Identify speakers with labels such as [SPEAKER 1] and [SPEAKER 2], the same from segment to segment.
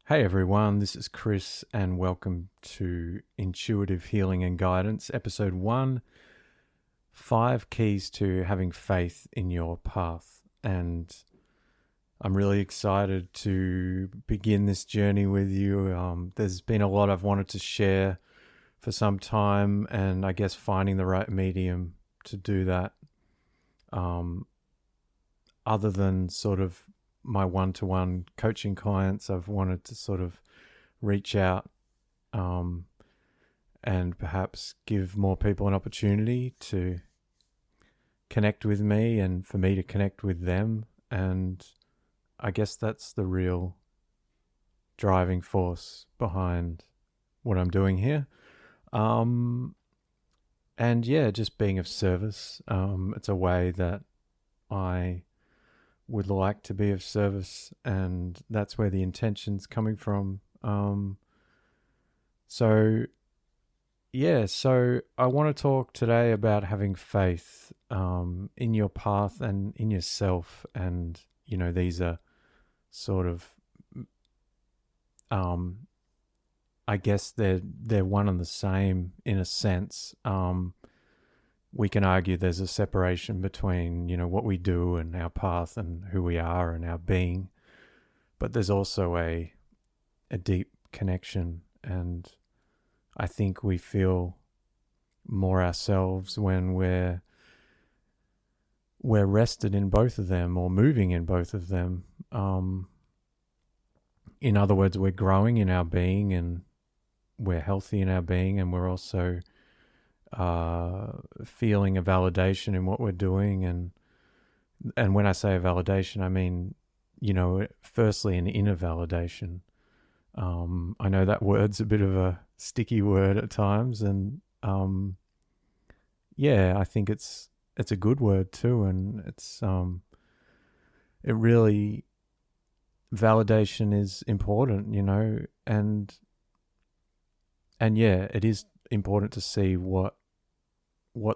[SPEAKER 1] Hey everyone, this is Chris, and welcome to Intuitive Healing and Guidance, Episode 1 5 Keys to Having Faith in Your Path. And I'm really excited to begin this journey with you. There's been a lot I've wanted to share for some time, and I guess finding the right medium to do that, other than sort of my one-to-one coaching clients, I've wanted to sort of reach out and perhaps give more people an opportunity to connect with me and for me to connect with them. And I guess that's the real driving force behind what I'm doing here. And yeah, just being of service. It's a way that I would like to be of service, and that's where the intention's coming from. So I want to talk today about having faith in your path and in yourself. And, these are sort of, I guess they're one and the same in a sense. We can argue there's a separation between, what we do and our path and who we are and our being. But there's also a deep connection, and I think we feel more ourselves when we're rested in both of them or moving in both of them. In other words, we're growing in our being and we're healthy in our being, and we're also feeling a validation in what we're doing. And when I say a validation, I mean, firstly an inner validation. I know that word's a bit of a sticky word at times, and I think it's a good word too, and it's it really, validation is important, and yeah, it is important to see what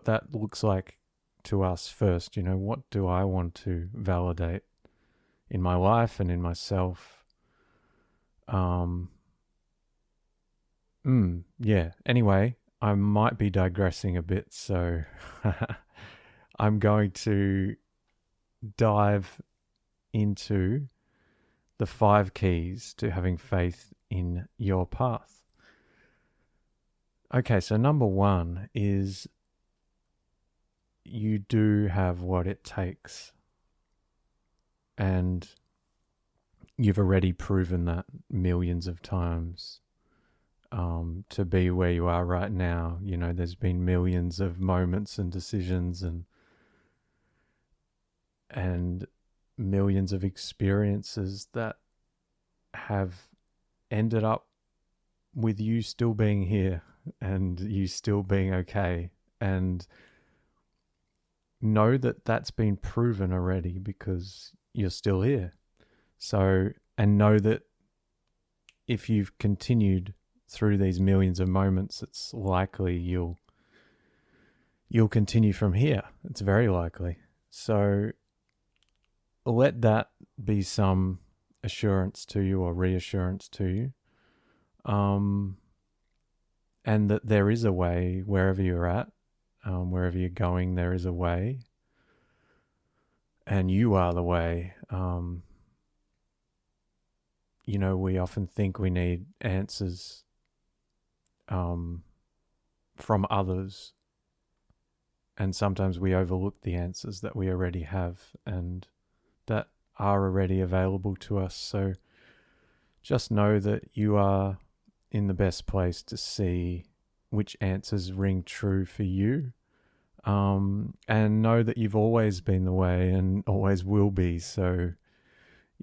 [SPEAKER 1] that looks like to us first. What do I want to validate in my life and in myself? Anyway, I might be digressing a bit, so I'm going to dive into the 5 keys to having faith in your path. Okay, so number 1 is you do have what it takes. And you've already proven that millions of times to be where you are right now. There's been millions of moments and decisions and millions of experiences that have ended up with you still being here and you still being okay. And know that that's been proven already because you're still here. So, and know that if you've continued through these millions of moments, it's likely you'll continue from here. It's very likely. So let that be some assurance to you or reassurance to you. And that there is a way wherever you're at, wherever you're going, there is a way. And you are the way. We often think we need answers from others. And sometimes we overlook the answers that we already have and that are already available to us. So just know that you are in the best place to see which answers ring true for you. And know that you've always been the way and always will be. So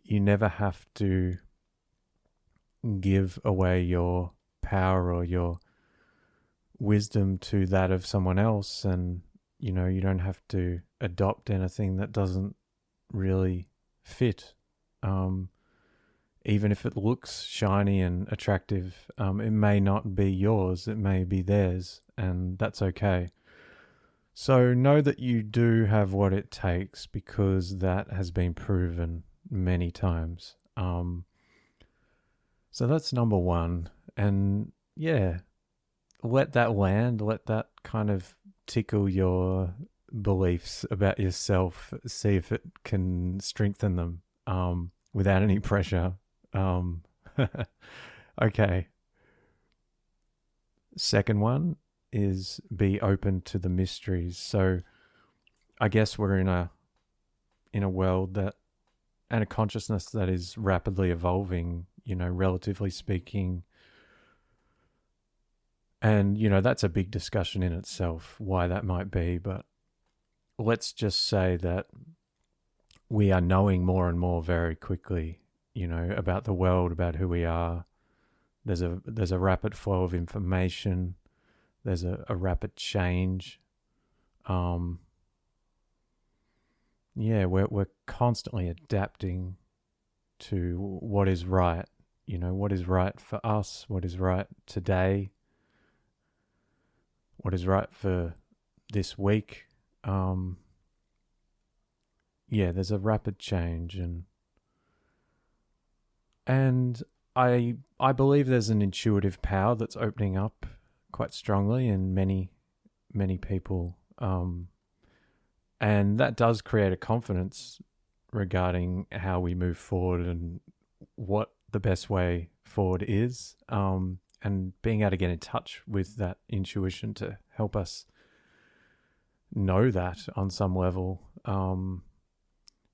[SPEAKER 1] you never have to give away your power or your wisdom to that of someone else. And, you don't have to adopt anything that doesn't really fit. Even if it looks shiny and attractive, it may not be yours, it may be theirs, and that's okay. So know that you do have what it takes because that has been proven many times. So that's number one. And yeah, let that land, let that kind of tickle your beliefs about yourself, see if it can strengthen them without any pressure. Um, okay. Second one is be open to the mysteries. So I guess we're in a world that and a consciousness that is rapidly evolving, relatively speaking. And, that's a big discussion in itself, why that might be. But let's just say that we are knowing more and more very quickly, about the world, about who we are. There's a rapid flow of information. There's a rapid change. We're constantly adapting to what is right. What is right for us, what is right today, what is right for this week. There's a rapid change, and I believe there's an intuitive power that's opening up quite strongly in many people, and that does create a confidence regarding how we move forward and what the best way forward is, and being able to get in touch with that intuition to help us know that on some level,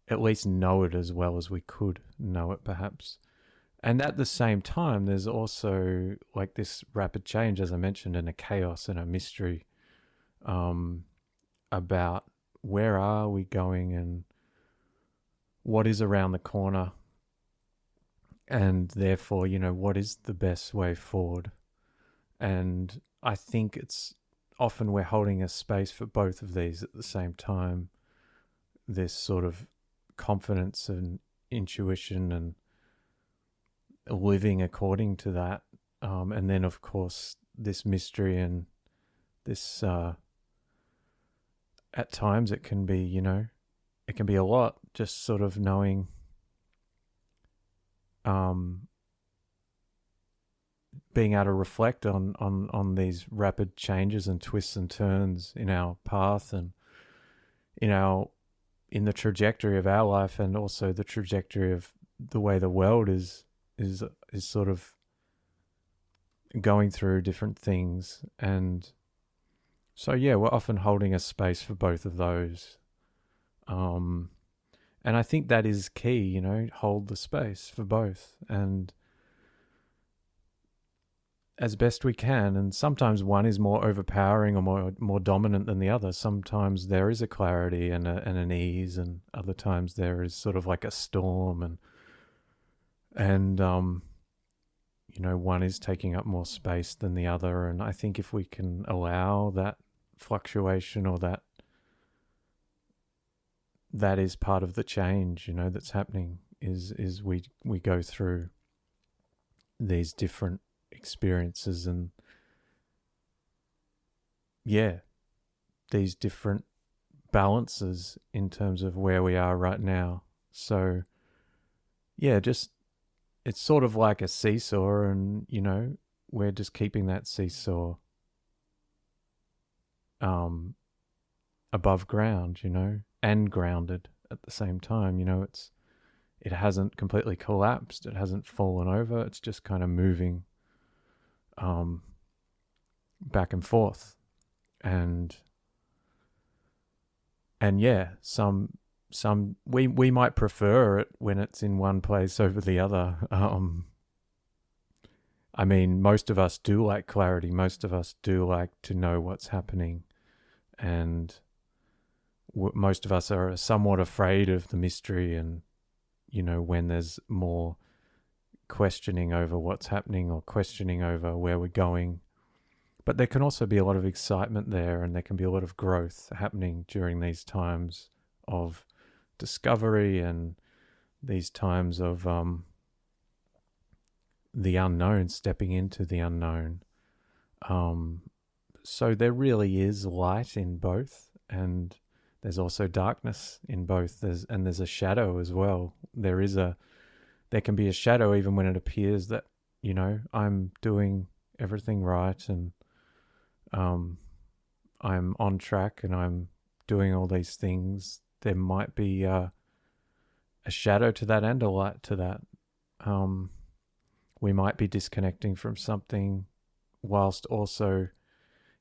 [SPEAKER 1] at least know it as well as we could know it perhaps. And at the same time, there's also like this rapid change, as I mentioned, and a chaos and a mystery about where are we going and what is around the corner, and therefore, what is the best way forward. And I think it's often we're holding a space for both of these at the same time. This sort of confidence and intuition and living according to that. And then, of course, this mystery and this, at times it can be, it can be a lot, just sort of knowing, being able to reflect on these rapid changes and twists and turns in our path and in the trajectory of our life, and also the trajectory of the way the world is sort of going through different things. And so we're often holding a space for both of those, and I think that is key, hold the space for both and as best we can. And sometimes one is more overpowering or more dominant than the other. Sometimes there is a clarity and an ease, and other times there is sort of like a storm, and one is taking up more space than the other. And I think if we can allow that fluctuation, or that is part of the change, that's happening, is we go through these different experiences and these different balances in terms of where we are right now. So just it's sort of like a seesaw, and we're just keeping that seesaw above ground, and grounded at the same time. It hasn't completely collapsed, it hasn't fallen over, it's just kind of moving back and forth. And some we might prefer it when it's in one place over the other. I mean, most of us do like clarity. Most of us do like to know what's happening, and most of us are somewhat afraid of the mystery, and when there's more questioning over what's happening or questioning over where we're going. But there can also be a lot of excitement there, and there can be a lot of growth happening during these times of discovery and these times of the unknown, stepping into the unknown. So there really is light in both, and there's also darkness in both. There's a shadow as well. There can be a shadow even when it appears that I'm doing everything right, and I'm on track, and I'm doing all these things, there might be a shadow to that and a light to that. We might be disconnecting from something whilst also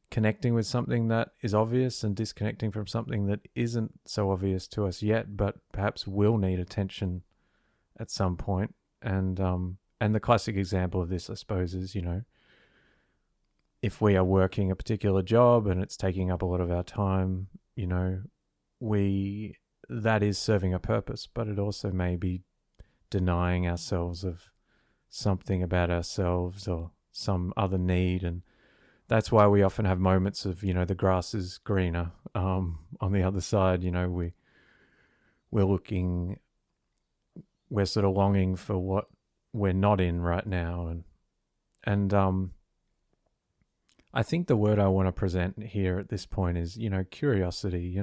[SPEAKER 1] connecting with something that is obvious, and disconnecting from something that isn't so obvious to us yet, but perhaps will need attention at some point. And the classic example of this, I suppose, is, if we are working a particular job and it's taking up a lot of our time, that is serving a purpose, but it also may be denying ourselves of something about ourselves or some other need. And that's why we often have moments of, the grass is greener on the other side. We're sort of longing for what we're not in right now. And I think the word I want to present here at this point is, curiosity.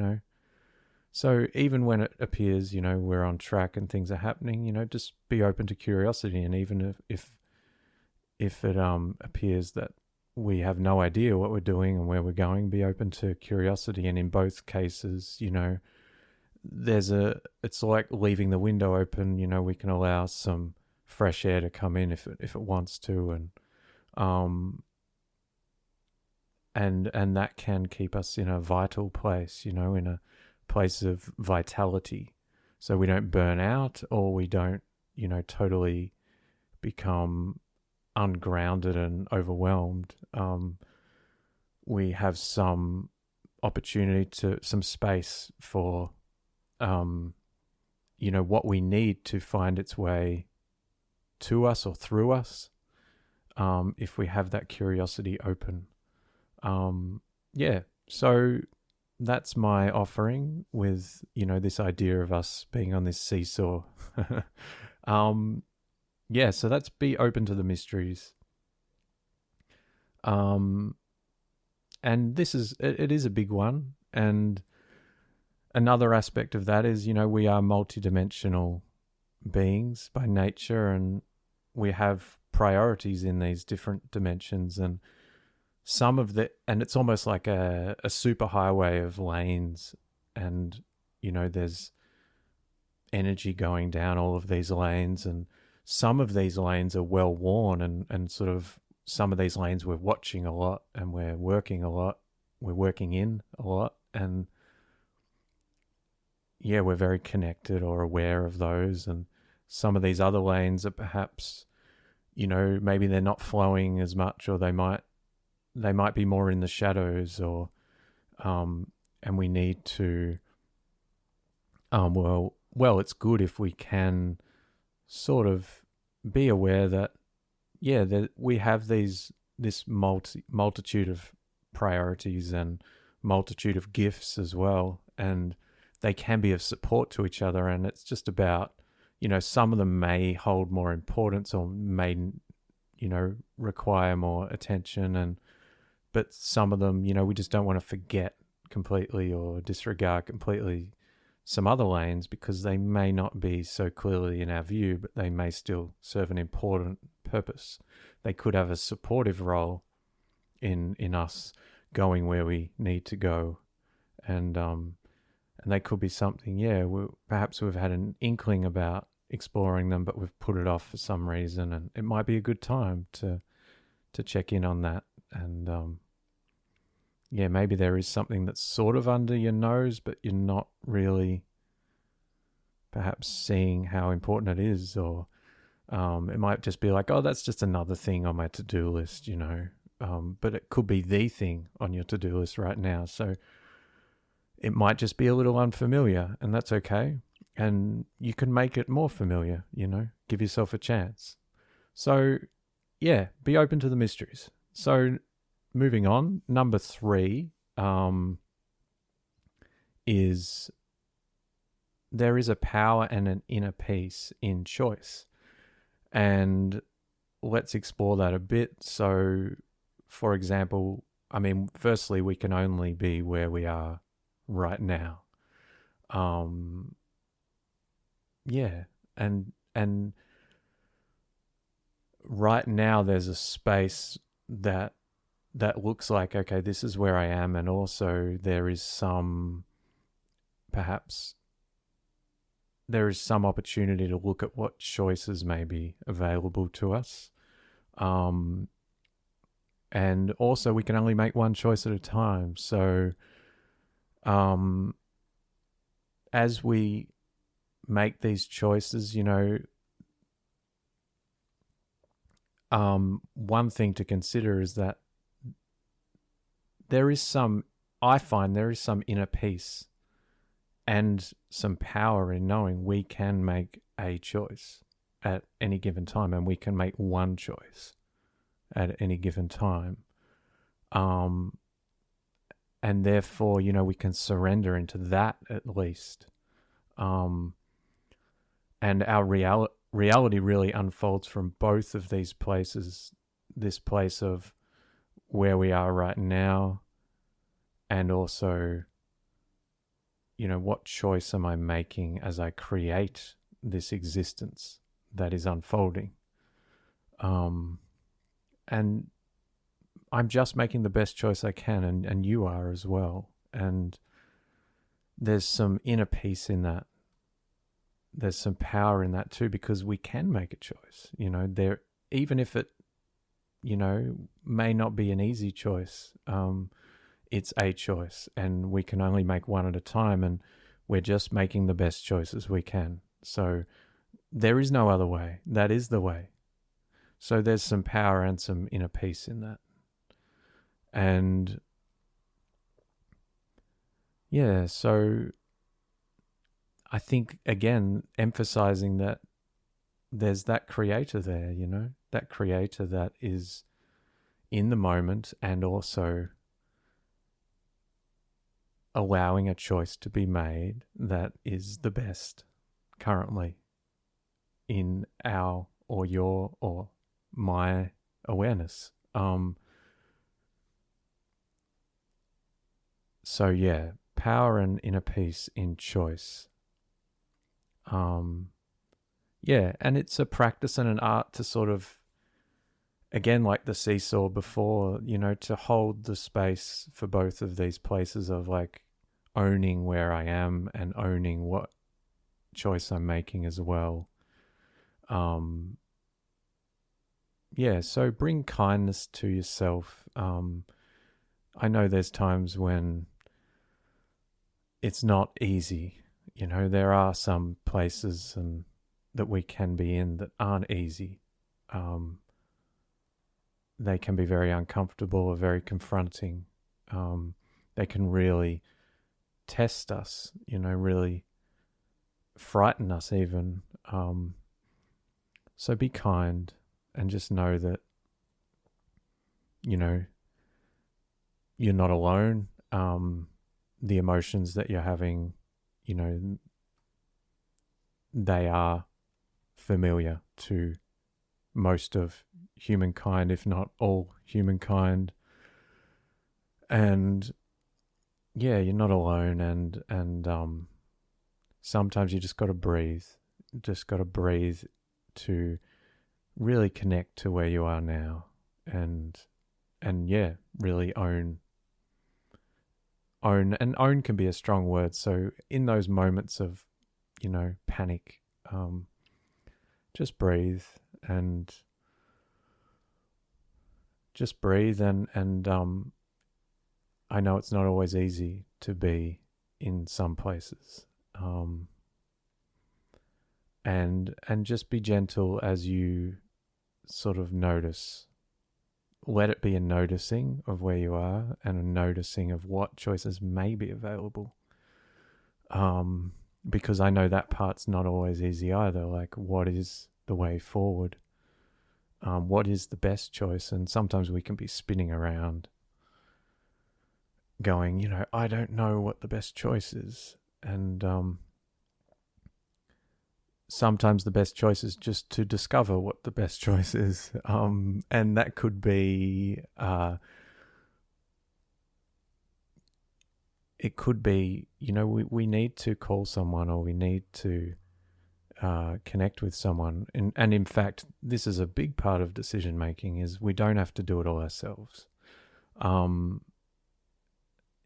[SPEAKER 1] So even when it appears, we're on track and things are happening, just be open to curiosity. And even if it appears that we have no idea what we're doing and where we're going, be open to curiosity. And in both cases, it's like leaving the window open. We can allow some fresh air to come in if it wants to, and that can keep us in a vital place, in a place of vitality, so we don't burn out, or we don't, totally become ungrounded and overwhelmed. We have some opportunity some space for, what we need to find its way to us or through us, if we have that curiosity open. So that's my offering with, this idea of us being on this seesaw. So that's be open to the mysteries. And it is a big one. And another aspect of that is, we are multidimensional beings by nature, and we have priorities in these different dimensions, and it's almost like a superhighway of lanes, and there's energy going down all of these lanes, and some of these lanes are well worn, and sort of some of these lanes we're watching a lot, and we're working in a lot, and we're very connected or aware of those. And some of these other lanes are perhaps, maybe they're not flowing as much, or they might be more in the shadows, or and we need to it's good if we can sort of be aware that that we have this multitude of priorities and multitude of gifts as well, and they can be of support to each other. And it's just about, some of them may hold more importance, or may require more attention, but some of them, we just don't want to forget completely or disregard completely some other lanes, because they may not be so clearly in our view, but they may still serve an important purpose. They could have a supportive role in us going where we need to go. And they could be something, perhaps we've had an inkling about exploring them, but we've put it off for some reason, and it might be a good time to check in on that. And maybe there is something that's sort of under your nose, but you're not really perhaps seeing how important it is, or it might just be like, oh, that's just another thing on my to-do list, but it could be the thing on your to-do list right now. So it might just be a little unfamiliar, and that's okay. And you can make it more familiar, give yourself a chance. So be open to the mysteries. So moving on, number 3 is there is a power and an inner peace in choice. And let's explore that a bit. So, for example, firstly, we can only be where we are right now. And right now there's a space that looks like, okay, this is where I am, and also there is some, perhaps there is some opportunity to look at what choices may be available to us. And also we can only make one choice at a time. So as we make these choices, one thing to consider is that I find there is some inner peace and some power in knowing we can make a choice at any given time, and we can make one choice at any given time. And therefore, we can surrender into that at least. And our reality really unfolds from both of these places, this place of where we are right now, and also, what choice am I making as I create this existence that is unfolding? And I'm just making the best choice I can, and you are as well. And there's some inner peace in that. There's some power in that too, because we can make a choice. Even if it, may not be an easy choice, it's a choice, and we can only make one at a time, and we're just making the best choices we can. So there is no other way. That is the way. So there's some power and some inner peace in that. And yeah, so I think, again, emphasizing that there's that creator there, that creator that is in the moment, and also allowing a choice to be made that is the best currently in our or your or my awareness. So yeah, power and inner peace in choice. Yeah, and it's a practice and an art to sort of, again, like the seesaw before, to hold the space for both of these places of like owning where I am and owning what choice I'm making as well. Yeah, so bring kindness to yourself. I know there's times when it's not easy. There are some places and that we can be in that aren't easy. They can be very uncomfortable or very confronting. They can really test us, really frighten us even. So be kind and just know that, you're not alone. The emotions that you're having, they are familiar to most of humankind, if not all humankind. And yeah, you're not alone. And sometimes you just got to breathe. To really connect to where you are now, and yeah, really own. And own can be a strong word. So in those moments of, panic, just breathe and I know it's not always easy to be in some places. And just be gentle as you sort of notice. Let it be a noticing of where you are and a noticing of what choices may be available. Because I know that part's not always easy either. Like, what is the way forward? What is the best choice? And sometimes we can be spinning around going, I don't know what the best choice is. And sometimes the best choice is just to discover what the best choice is. And that could be, it could be, we need to call someone, or we need to connect with someone. And in fact, this is a big part of decision making, is we don't have to do it all ourselves.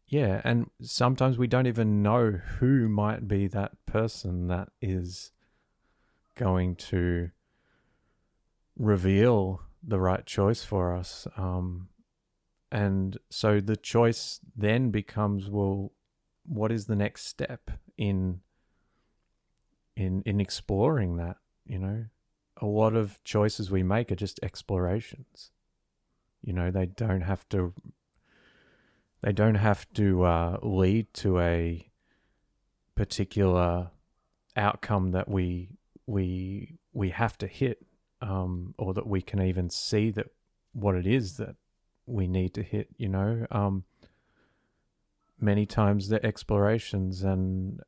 [SPEAKER 1] Yeah, and sometimes we don't even know who might be that person that is going to reveal the right choice for us. And so the choice then becomes, well, what is the next step in exploring that? You know, a lot of choices we make are just explorations. You know, they don't have to lead to a particular outcome that we have to hit, or that we can even see that what it is that we need to hit. You know, many times the explorations and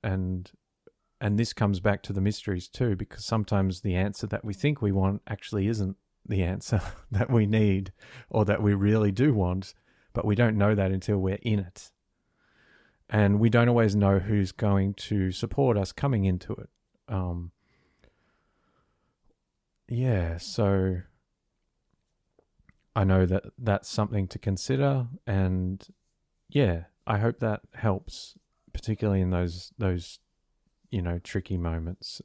[SPEAKER 1] this comes back to the mysteries too, because sometimes the answer that we think we want actually isn't the answer that we need or that we really do want, but we don't know that until we're in it. And we don't always know who's going to support us coming into it. So I know that that's something to consider, and I hope that helps, particularly in those tricky moments.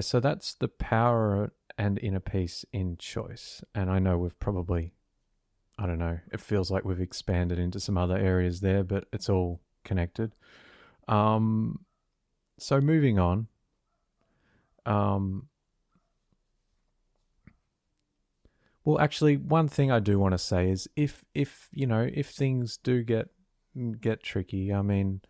[SPEAKER 1] So that's the power and inner peace in choice. And I know we've probably, I don't know, it feels like we've expanded into some other areas there, but it's all connected. So moving on. Well, actually, one thing I do want to say is if things do get tricky, I mean,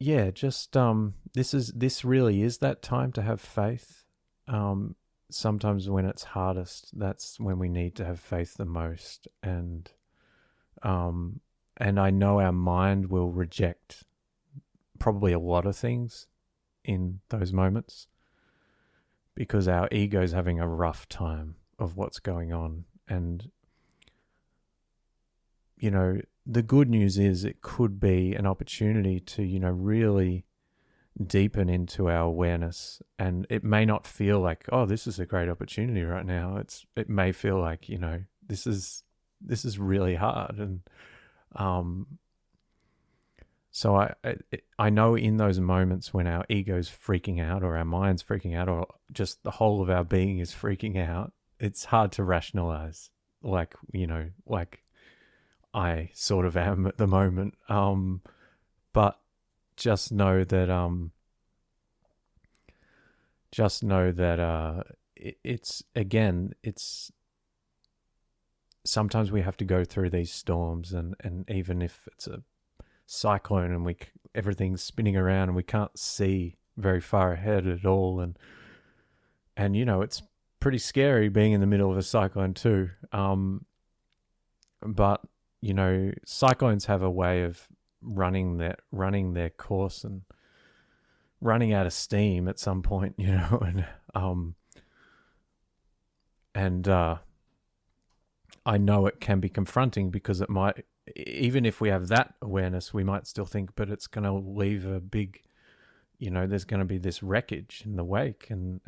[SPEAKER 1] this really is that time to have faith. Sometimes when it's hardest, that's when we need to have faith the most, and I know our mind will reject probably a lot of things in those moments, because our ego's having a rough time of what's going on. And, the good news is it could be an opportunity to, really deepen into our awareness. And it may not feel like, oh, this is a great opportunity right now. It may feel like, this is really hard. And, so I know in those moments when our ego's freaking out, or our mind's freaking out, or just the whole of our being is freaking out, it's hard to rationalize, like I sort of am at the moment. But just know that it's sometimes we have to go through these storms, and even if it's a cyclone and everything's spinning around and we can't see very far ahead at all, and it's pretty scary being in the middle of a cyclone too. But cyclones have a way of running their course and running out of steam at some point, and I know it can be confronting, because it might, even if we have that awareness, we might still think, but it's going to leave a big, there's going to be this wreckage in the wake. And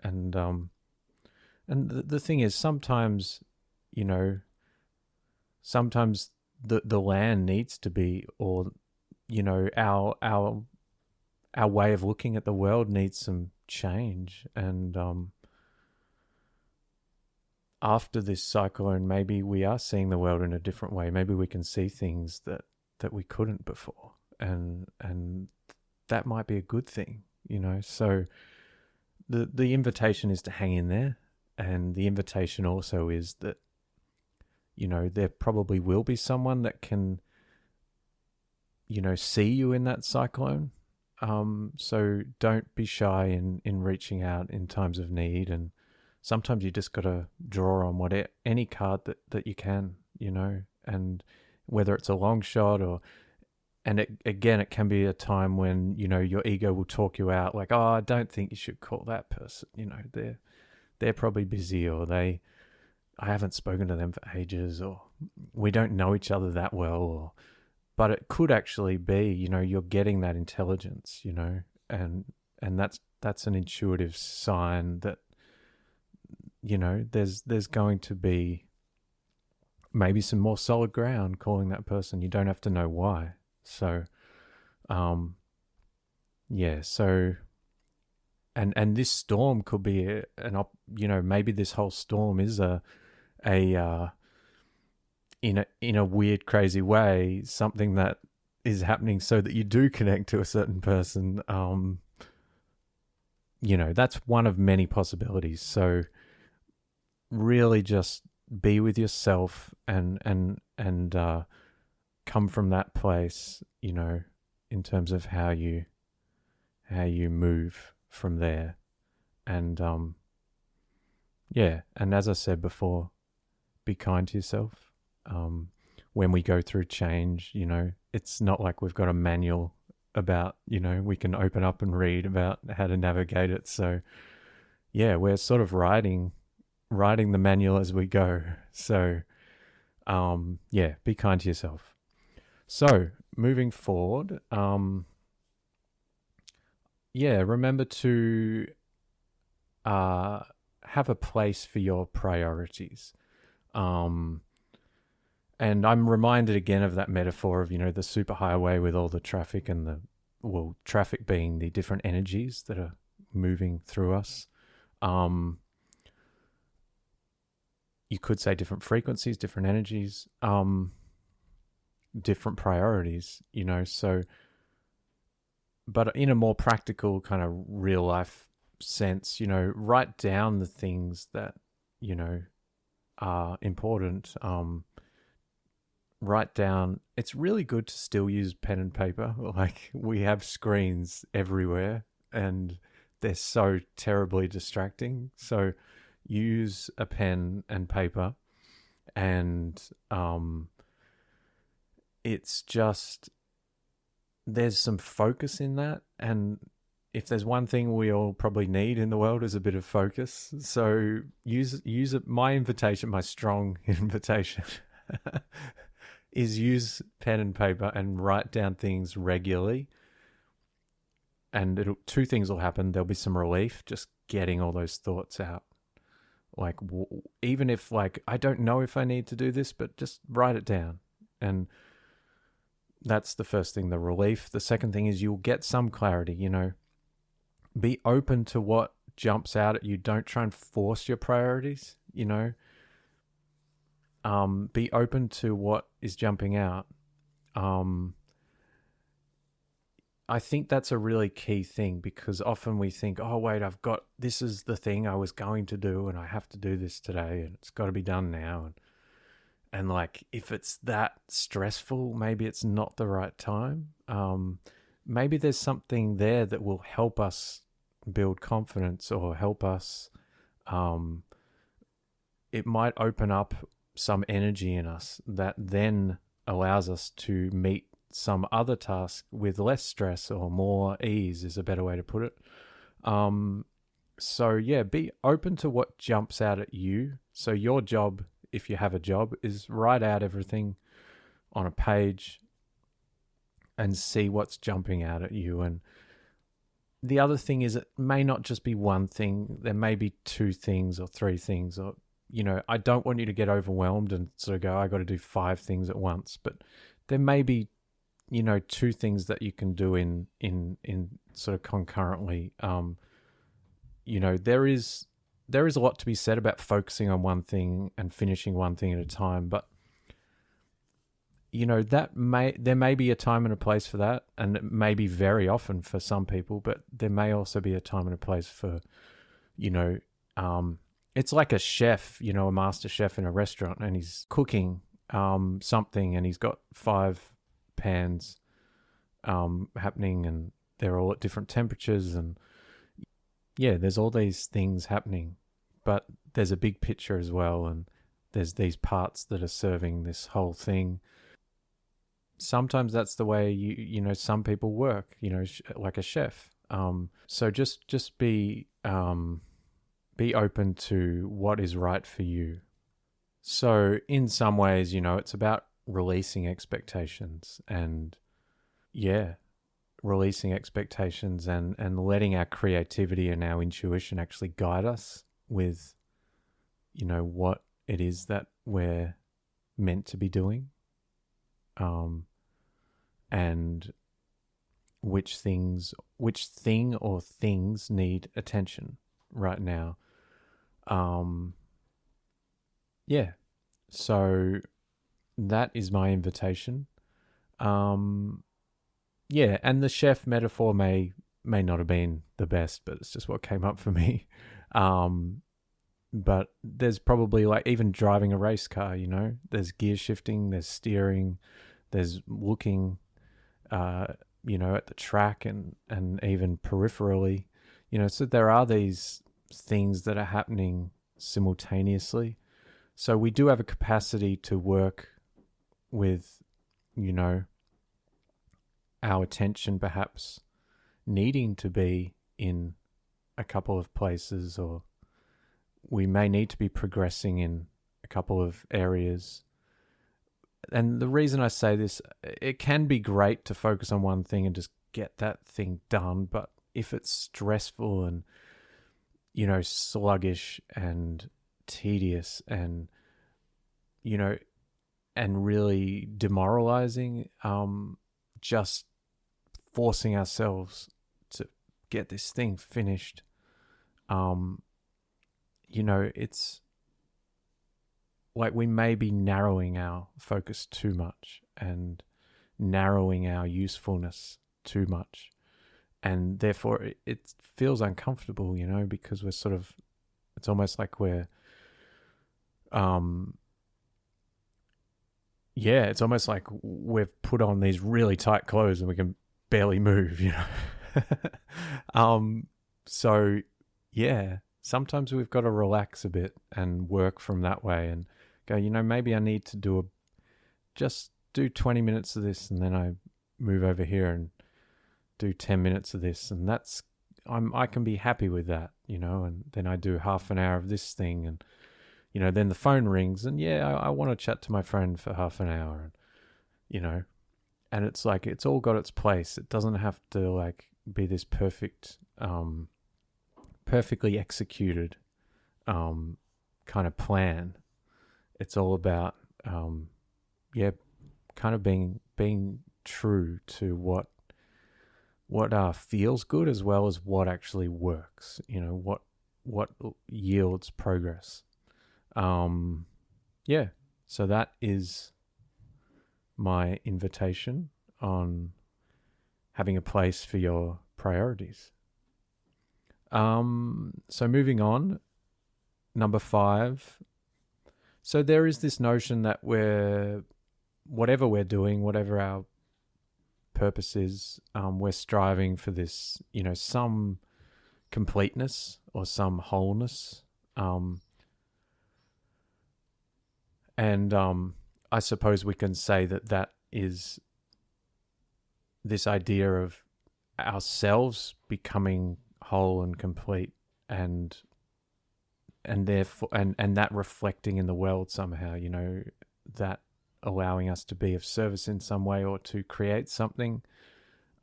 [SPEAKER 1] the thing is, sometimes, sometimes the land needs to be, or, our way of looking at the world needs some change. And, after this cyclone, maybe we are seeing the world in a different way. Maybe we can see things that we couldn't before, and that might be a good thing, So the invitation is to hang in there, and the invitation also is that, there probably will be someone that can, see you in that cyclone. So don't be shy in reaching out in times of need, and sometimes you just got to draw on any card that you can, and whether it's a long shot and it can be a time when, your ego will talk you out, like, oh, I don't think you should call that person, they're probably busy, or they I haven't spoken to them for ages, or we don't know each other that well, but it could actually be, you're getting that intelligence, and that's an intuitive sign that, there's going to be maybe some more solid ground calling that person. You don't have to know why. So, yeah. So, and this storm could be maybe this whole storm is in a weird, crazy way, something that is happening so that you do connect to a certain person. That's one of many possibilities. So really just be with yourself and come from that place, in terms of how you move from there. And and as I said before, be kind to yourself. When we go through change, it's not like we've got a manual about, we can open up and read about how to navigate it. So yeah, we're sort of writing the manual as we go. So be kind to yourself. So moving forward, remember to have a place for your priorities. And I'm reminded again of that metaphor of, the superhighway with all the traffic and traffic being the different energies that are moving through us. You could say different frequencies, different energies, different priorities, so, but in a more practical kind of real life sense, write down the things that, are important. Write down, it's really good to still use pen and paper. Like, we have screens everywhere and they're so terribly distracting. So use a pen and paper, and it's just, there's some focus in that. And if there's one thing we all probably need in the world is a bit of focus. So use it. My invitation, my strong invitation is use pen and paper and write down things regularly. And two things will happen. There'll be some relief just getting all those thoughts out. Like, even if, like, I don't know if I need to do this, but just write it down. And that's the first thing, the relief. The second thing is you'll get some clarity, Be open to what jumps out at you. Don't try and force your priorities, Be open to what is jumping out. I think that's a really key thing, because often we think, oh, wait, this is the thing I was going to do and I have to do this today and it's got to be done now. And like, if it's that stressful, maybe it's not the right time. Maybe there's something there that will help us build confidence or help us. It might open up some energy in us that then allows us to meet some other task with less stress or more ease, is a better way to put it. So yeah, be open to what jumps out at you. So your job, if you have a job, is write out everything on a page and see what's jumping out at you. And the other thing is, it may not just be one thing. There may be two things or three things, or, I don't want you to get overwhelmed and sort of go, I got to do 5 things at once. But there may be, 2 things that you can do in sort of concurrently. There is a lot to be said about focusing on one thing and finishing one thing at a time, but there may be a time and a place for that, and it may be very often for some people, but there may also be a time and a place for, it's like a chef, a master chef in a restaurant, and he's cooking something, and he's got 5 pans happening, and they're all at different temperatures, and yeah, there's all these things happening, but there's a big picture as well, and there's these parts that are serving this whole thing. Sometimes that's the way some people work, like a chef. So just be open to what is right for you. So in some ways, it's about releasing expectations and yeah, releasing expectations and letting our creativity and our intuition actually guide us with, what it is that we're meant to be doing. And which thing or things need attention right now. Yeah. So that is my invitation. Yeah, and the chef metaphor may not have been the best, but it's just what came up for me. But there's probably like even driving a race car, there's gear shifting, there's steering, there's looking, at the track and even peripherally, so there are these things that are happening simultaneously. So we do have a capacity to work with, our attention perhaps needing to be in a couple of places, or we may need to be progressing in a couple of areas. And the reason I say this, it can be great to focus on one thing and just get that thing done. But if it's stressful and, sluggish and tedious and, and really demoralizing, just forcing ourselves to get this thing finished, it's like we may be narrowing our focus too much and narrowing our usefulness too much. And therefore it feels uncomfortable, because we're sort of, it's almost like we're, it's almost like we've put on these really tight clothes and we can barely move, So yeah, sometimes we've got to relax a bit and work from that way and go, maybe I need to just do 20 minutes of this, and then I move over here and do 10 minutes of this, and I can be happy with that, and then I do half an hour of this thing, and then the phone rings, and I want to chat to my friend for half an hour, and and it's like it's all got its place. It doesn't have to like be this perfect, perfectly executed kind of plan. It's all about kind of being true to what feels good, as well as what actually works, what yields progress. So that is my invitation on having a place for your priorities. So moving on, number 5. So there is this notion that whatever we're doing, whatever our purpose is, we're striving for this, some completeness or some wholeness. And I suppose we can say that is this idea of ourselves becoming whole and complete, and therefore and that reflecting in the world somehow, that allowing us to be of service in some way or to create something.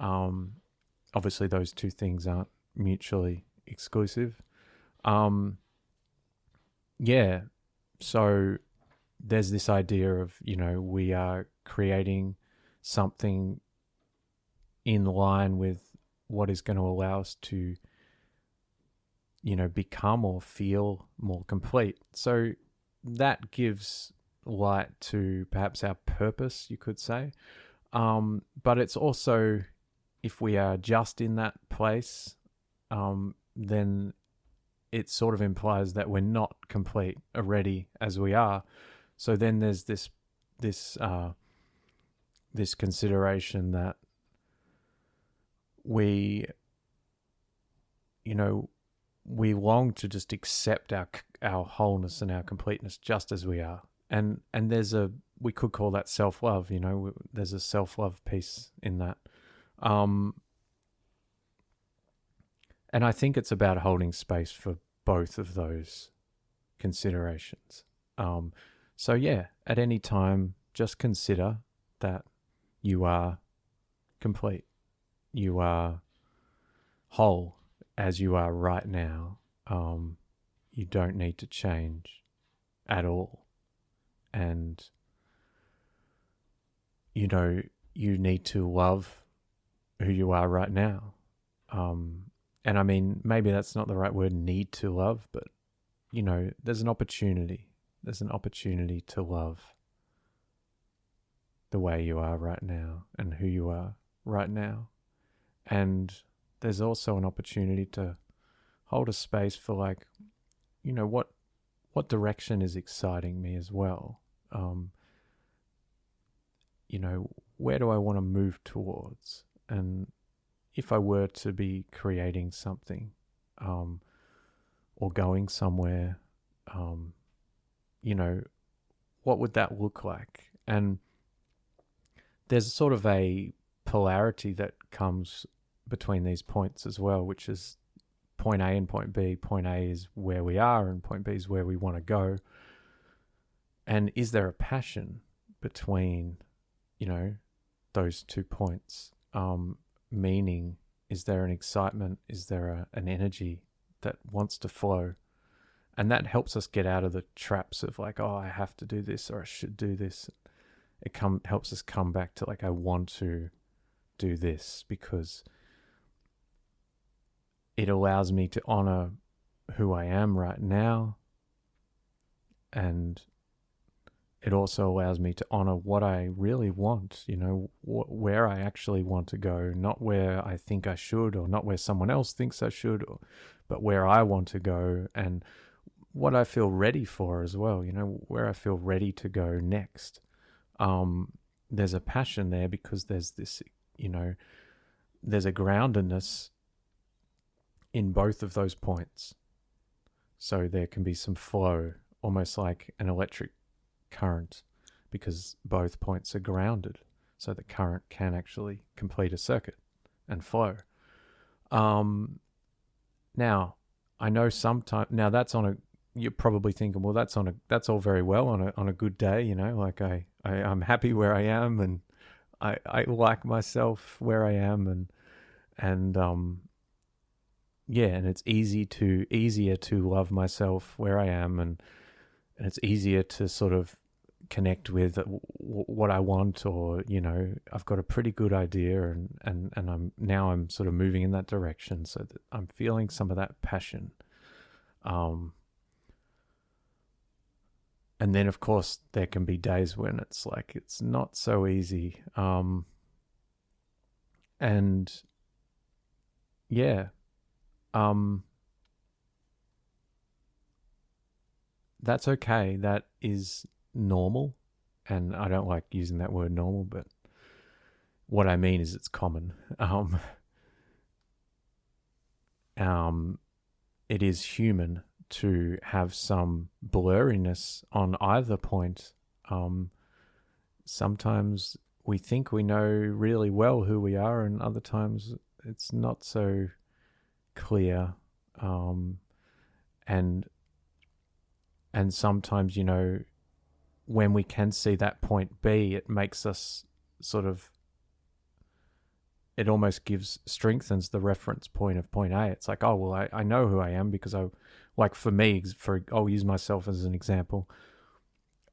[SPEAKER 1] Obviously those two things aren't mutually exclusive. So there's this idea of, we are creating something in line with what is going to allow us to, become or feel more complete. So that gives light to perhaps our purpose, you could say. But it's also, if we are just in that place, then it sort of implies that we're not complete already as we are. So then there's this consideration that we long to just accept our wholeness and our completeness just as we are. And we could call that self-love, there's a self-love piece in that. And I think it's about holding space for both of those considerations. So yeah, at any time, just consider that you are complete. You are whole as you are right now. You don't need to change at all. And, you know, you need to love who you are right now. And I mean, maybe that's not the right word, need to love, but, you know, there's an opportunity. There's an opportunity to love the way you are right now and who you are right now. And there's also an opportunity to hold a space for, like, you know, what direction is exciting me as well. You know, where do I want to move towards? And if I were to be creating something, or going somewhere, you know, what would that look like? And there's sort of a polarity that comes between these points as well, which is point A and point B. Point A is where we are and point B is where we want to go. And is there a passion between, you know, those 2 points? Meaning, is there an excitement? Is there an energy that wants to flow? And that helps us get out of the traps of like, oh, I have to do this or I should do this. It helps us come back to like, I want to do this because it allows me to honor who I am right now. And it also allows me to honor what I really want, you know, where I actually want to go, not where I think I should or not where someone else thinks I should, but where I want to go and what I feel ready for as well, you know, where I feel ready to go next. There's a passion there because there's this, you know, there's a groundedness in both of those points. So there can be some flow, almost like an electric current, because both points are grounded. So the current can actually complete a circuit and flow. Now, I know sometimes, now that's on a, you're probably thinking, well, that's all very well on a good day, you know, like I'm happy where I am and I like myself where I am and yeah, and it's easier to love myself where I am and it's easier to sort of connect with what I want, or, you know, I've got a pretty good idea and I'm sort of moving in that direction so that I'm feeling some of that passion. And then, of course, there can be days when it's like, it's not so easy. And yeah, that's okay. That is normal. And I don't like using that word normal, but what I mean is it's common. It is human to have some blurriness on either point. Sometimes we think we know really well who we are, and other times it's not so clear. And sometimes, you know, when we can see that point B, it makes us sort of, it almost strengthens the reference point of point A. It's like, oh, well, I know who I am because like for me, I'll use myself as an example.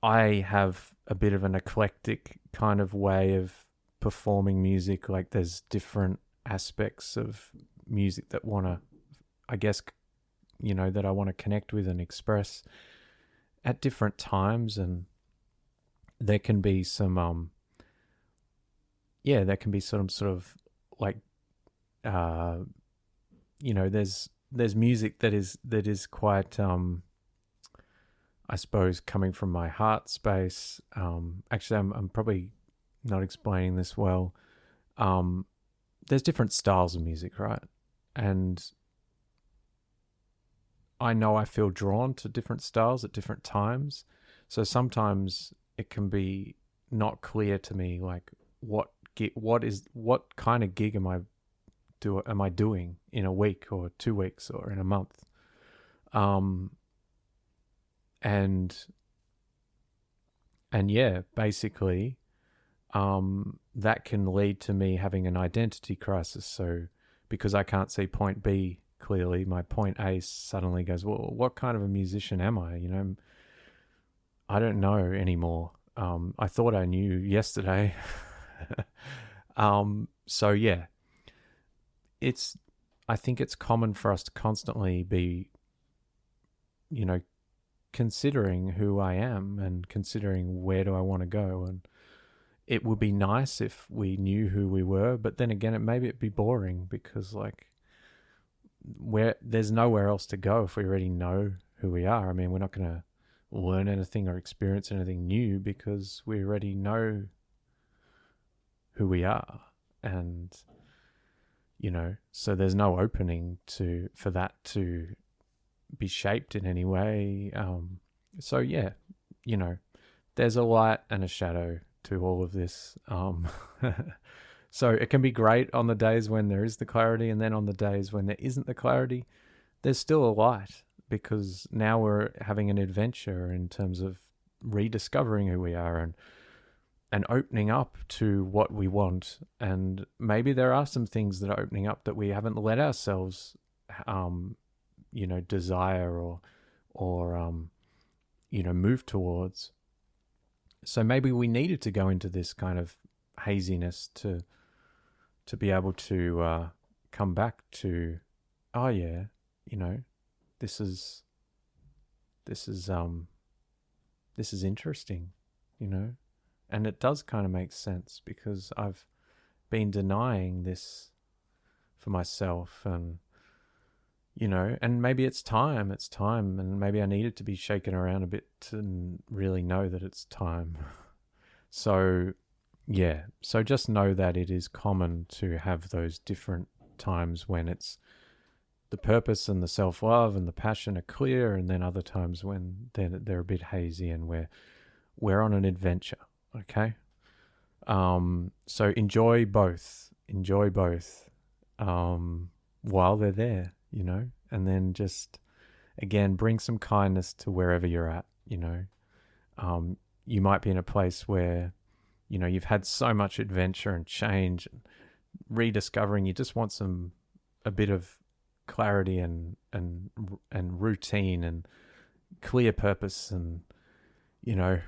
[SPEAKER 1] I have a bit of an eclectic kind of way of performing music. Like there's different aspects of music that I guess, you know, that I want to connect with and express at different times. And there can be some, there can be some sort of like, you know, there's music that is quite, I suppose, coming from my heart space. Actually, I'm probably not explaining this well. There's different styles of music, right? And I know I feel drawn to different styles at different times. So sometimes it can be not clear to me, like what kind of gig am I doing in a week or 2 weeks or in a month. And And yeah, basically, that can lead to me having an identity crisis. So because I can't see point B clearly, my point A suddenly goes, well, what kind of a musician am I? You know, I don't know anymore. I thought I knew yesterday. So yeah, I think it's common for us to constantly be, you know, considering who I am and considering where do I want to go. And it would be nice if we knew who we were, but then again, maybe it'd be boring because like there's nowhere else to go if we already know who we are. I mean, we're not going to learn anything or experience anything new because we already know who we are. And, you know, so there's no opening for that to be shaped in any way. So yeah, you know, there's a light and a shadow to all of this. So it can be great on the days when there is the clarity, and then on the days when there isn't the clarity, there's still a light, because now we're having an adventure in terms of rediscovering who we are and opening up to what we want. And maybe there are some things that are opening up that we haven't let ourselves you know, desire or you know, move towards. So maybe we needed to go into this kind of haziness to be able to come back to, oh yeah, you know, this is interesting, you know. And it does kind of make sense because I've been denying this for myself, and you know, and maybe it's time, and maybe I needed to be shaken around a bit to really know that it's time. So, yeah, so just know that it is common to have those different times when it's the purpose and the self-love and the passion are clear, and then other times when they're a bit hazy and we're on an adventure, okay? So enjoy both while they're there, you know, and then just, again, bring some kindness to wherever you're at, you know. You might be in a place where, you know, you've had so much adventure and change and rediscovering, you just want a bit of clarity and routine and clear purpose, and, you know,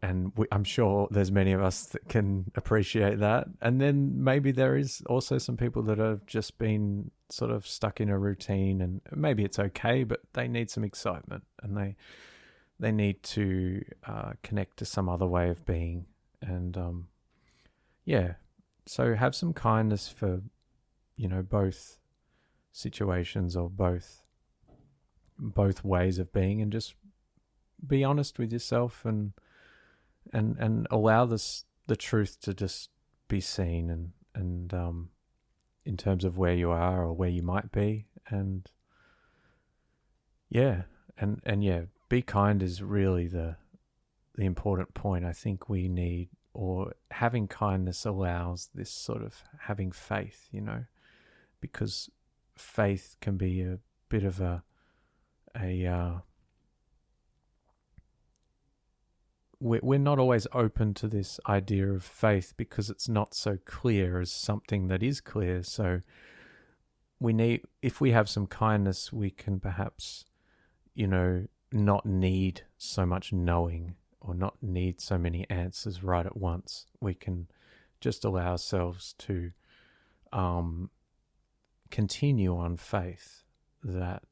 [SPEAKER 1] and I'm sure there's many of us that can appreciate that. And then maybe there is also some people that have just been sort of stuck in a routine, and maybe it's okay, but they need some excitement, and they need to connect to some other way of being. And yeah, so have some kindness for, you know, both situations or both ways of being, and just be honest with yourself and allow the truth to just be seen, and in terms of where you are or where you might be. And yeah, and yeah, be kind is really the important point I think we need, or having kindness allows this sort of having faith, you know, because faith can be a bit of we're not always open to this idea of faith because it's not so clear as something that is clear. So if we have some kindness, we can perhaps, you know, not need so much knowing or not need so many answers right at once. We can just allow ourselves to continue on faith that,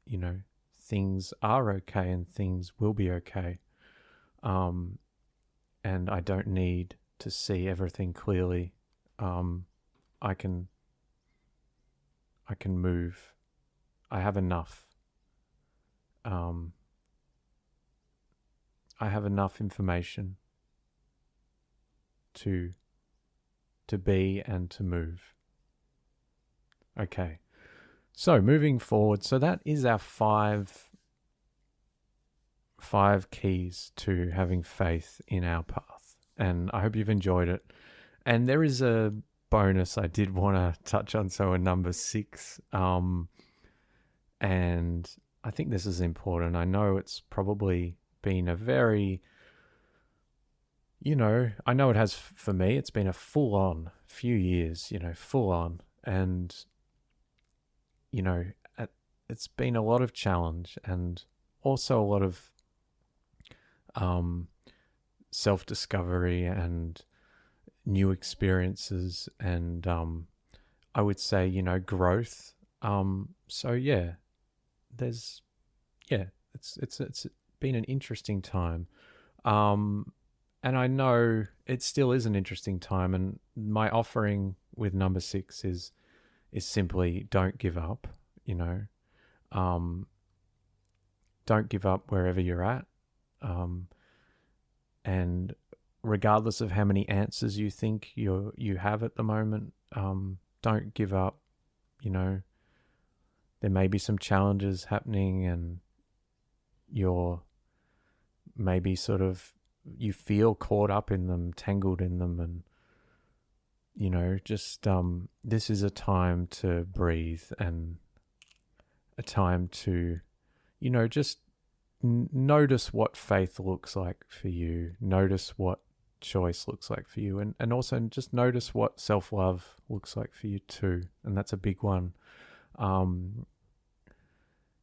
[SPEAKER 1] you know, things are okay and things will be okay. And I don't need to see everything clearly. I can move. I have enough. I have enough information to be and to move. Okay. So moving forward, so that is our five keys to having faith in our path. And I hope you've enjoyed it. And there is a bonus I did want to touch on, so a number 6. And I think this is important. I know it's probably been a very I know it has for me. It's been a full on few years, full on. And, you know, it's been a lot of challenge and also a lot of self discovery and new experiences and I would say, growth. So yeah, there's it's been an interesting time. And I know it still is an interesting time, and my offering with number 6 is simply don't give up, you know. Um don't give up wherever you're at. And regardless of how many answers you think you have at the moment, don't give up, you know. There may be some challenges happening and you're maybe sort of you feel caught up in them, tangled in them, and just this is a time to breathe and a time to just notice what faith looks like for you, notice what choice looks like for you, and also just notice what self-love looks like for you too, and that's a big one.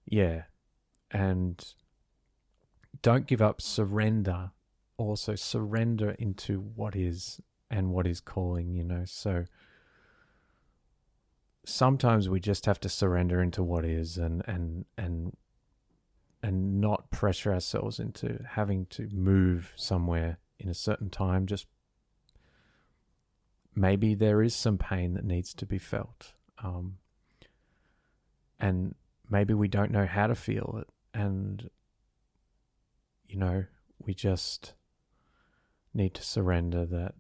[SPEAKER 1] Yeah, and don't give up, surrender. Also surrender into what is and what is calling, so sometimes we just have to surrender into what is and not pressure ourselves into having to move somewhere in a certain time. Just maybe there is some pain that needs to be felt, and maybe we don't know how to feel it, and we just need to surrender that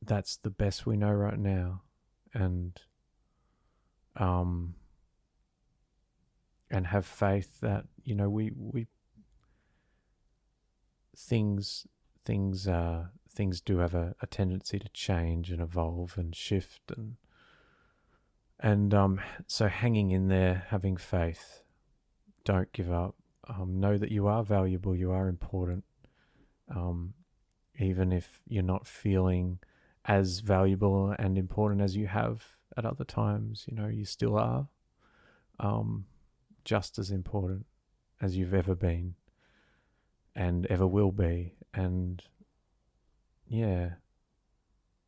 [SPEAKER 1] that's the best we know right now, and have faith that we things do have a tendency to change and evolve and shift, and so hanging in there, having faith, don't give up. Know that you are valuable, you are important, even if you're not feeling as valuable and important as you have at other times. You still are just as important as you've ever been and ever will be. And yeah,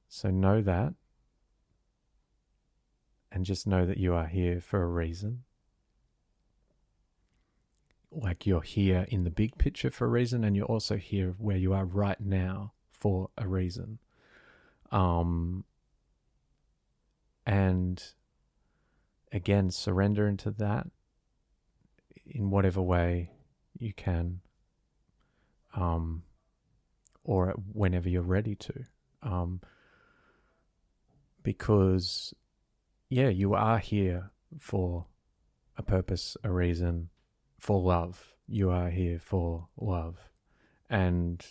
[SPEAKER 1] so know that, and just know that you are here for a reason. Like, you're here in the big picture for a reason, and you're also here where you are right now for a reason. And again, surrender into that in whatever way you can, or whenever you're ready to, because you are here for a purpose, a reason, for love. You are here for love. And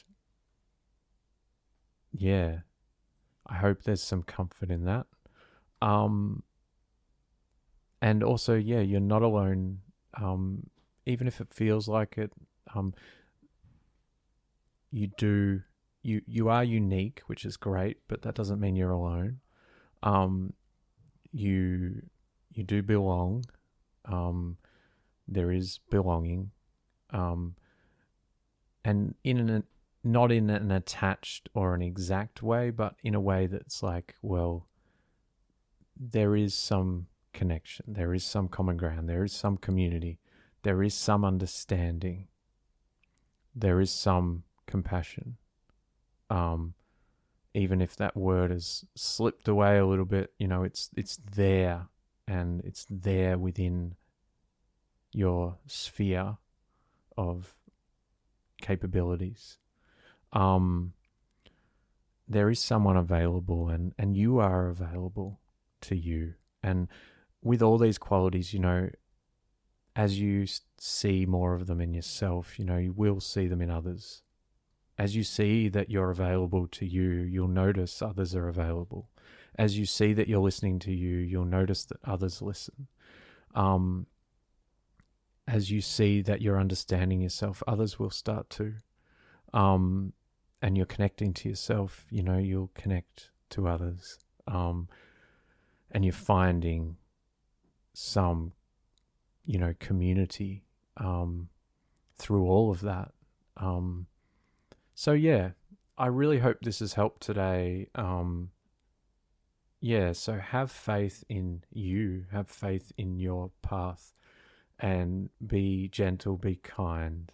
[SPEAKER 1] I hope there's some comfort in that. And also, you're not alone. Even if it feels like it, you are unique, which is great, but that doesn't mean you're alone. You do belong. There is belonging, and not in an attached or an exact way, but in a way that's like, well, there is some connection, there is some common ground, there is some community, there is some understanding, there is some compassion. Even if that word has slipped away a little bit, it's there, and it's there within your sphere of capabilities. There is someone available, and you are available to you. And with all these qualities, as you see more of them in yourself, you will see them in others. As you see that you're available to you, you'll notice others are available. As you see that you're listening to you, you'll notice that others listen. As you see that you're understanding yourself, others will start to. and you're connecting to yourself, you'll connect to others. And you're finding some, community through all of that. So yeah, I really hope this has helped today. So have faith in you, have faith in your path, and be gentle, be kind.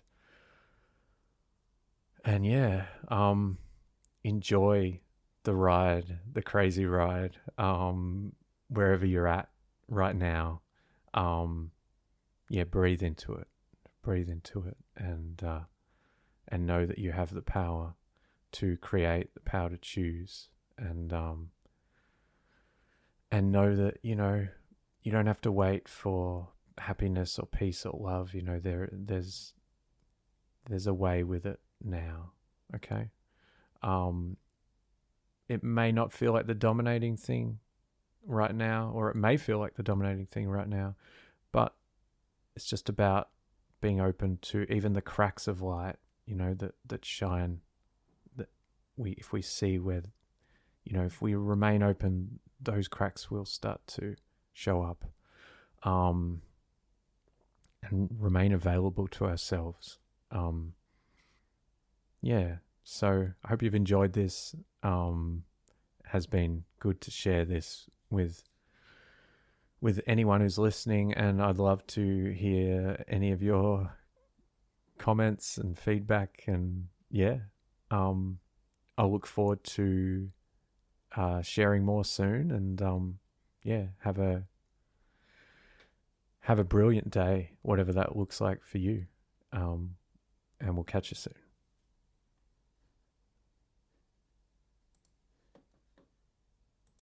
[SPEAKER 1] And enjoy the ride, the crazy ride, wherever you're at right now. Breathe into it, and know that you have the power to create, the power to choose, and know that you don't have to wait for happiness or peace or love. There's a way with it now. Okay. It may not feel like the dominating thing right now, or it may feel like the dominating thing right now, but it's just about being open to even the cracks of light, that shine, that if we see where, if we remain open, those cracks will start to show up, and remain available to ourselves. So I hope you've enjoyed this. Has been good to share this with anyone who's listening, and I'd love to hear any of your comments and feedback. And I'll look forward to sharing more soon. And have a brilliant day, whatever that looks like for you. And we'll catch you soon.